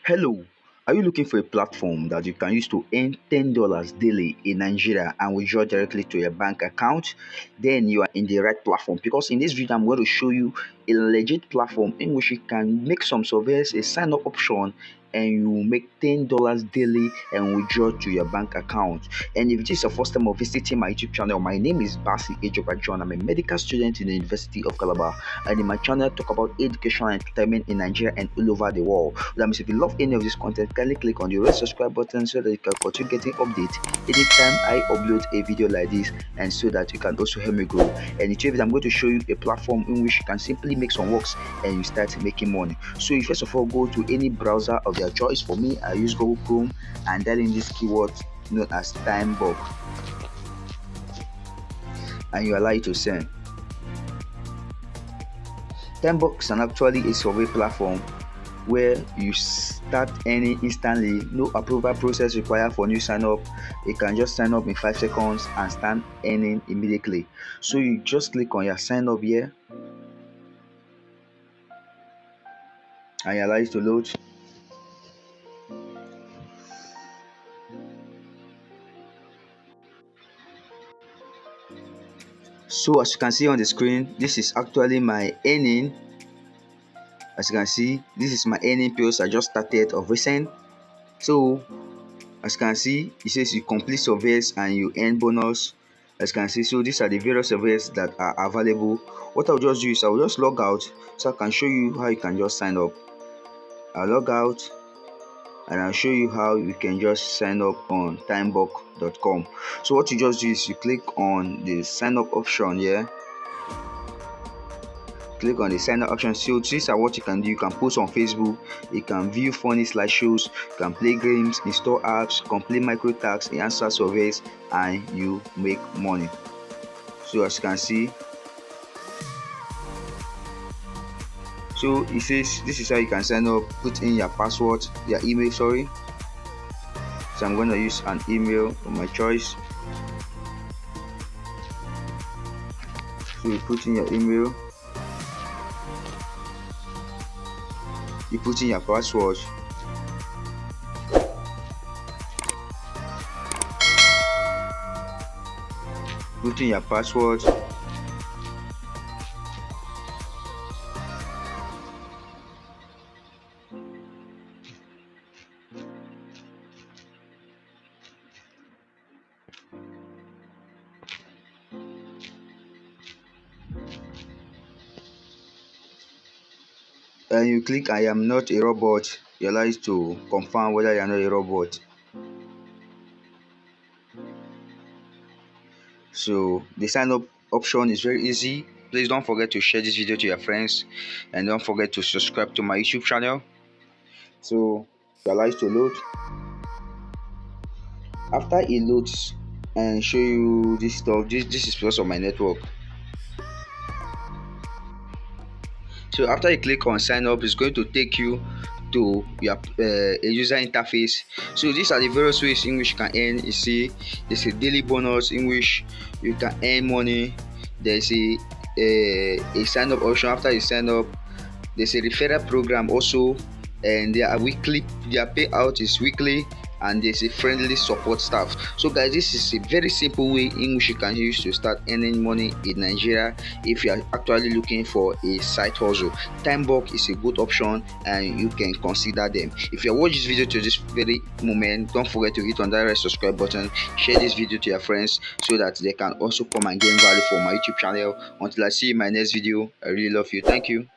Hello, are you looking for a platform that you can use to earn $10 daily in Nigeria and withdraw directly to your bank account? Then you are in the right platform, because in this video I'm going to show you a legit platform in which you can make some surveys, a sign up option, and you make $10 daily and withdraw to your bank account. And if this is the first time of visiting my YouTube channel, my name is Basi John. I'm a medical student in the University of Calabar, and in my channel I talk about education and entertainment in Nigeria and all over the world. That means if you love any of this content, kindly click on the red subscribe button so that you can continue getting updates anytime I upload a video like this, and so that you can also help me grow. And in today's video I'm going to show you a platform in which you can simply make some works and you start making money. So you first of all go to any browser of your choice. For me, I use Google Chrome and dial in this keyword known as time bulk, and you allow it to send. Time bulk is actually a survey platform where you start earning instantly. No approval process required for new sign up. You can just sign up in 5 seconds and start earning immediately. So you just click on your sign up here and you allow it to load. So as you can see on the screen, this is actually my earning. As you can see, this is my earning pills I just started of recent. So as you can see, it says you complete surveys and you earn bonus. As you can see, so these are the various surveys that are available. What I'll just do is I'll just log out so I can show you how you can just sign up. I'll log out and I'll show you how you can just sign up on timebulk.com. So what you just do is you click on the sign up option here. Click on the sign up option. So these are what you can do. You can post on Facebook, you can view funny slideshows, you can play games, install apps, complete micro tasks, answer surveys, and you make money. So as you can see, so it says this is how you can sign up. Put in your password, your email, sorry. So I'm going to use an email of my choice. So you put in your email, you put in your password, put in your password, and you click I am not a robot. You allow it to confirm whether you are not a robot. So the sign up option is very easy. Please don't forget to share this video to your friends, and don't forget to subscribe to my YouTube channel. So you allow it to load. After it loads and show you this stuff, this is because of my network. So after you click on sign up, it's going to take you to your a user interface. So these are the various ways in which you can earn. You see, there's a daily bonus in which you can earn money. There's a sign up option. After you sign up, there's a referral program also, and their payout is weekly, and there's a friendly support staff. So guys, this is a very simple way in which you can use to start earning money in Nigeria if you are actually looking for a side hustle. Time bulk is a good option and you can consider them. If you watch this video to this very moment, don't forget to hit on that red subscribe button, share this video to your friends so that they can also come and gain value for my YouTube channel. Until I see you in my next video, I really love you. Thank you.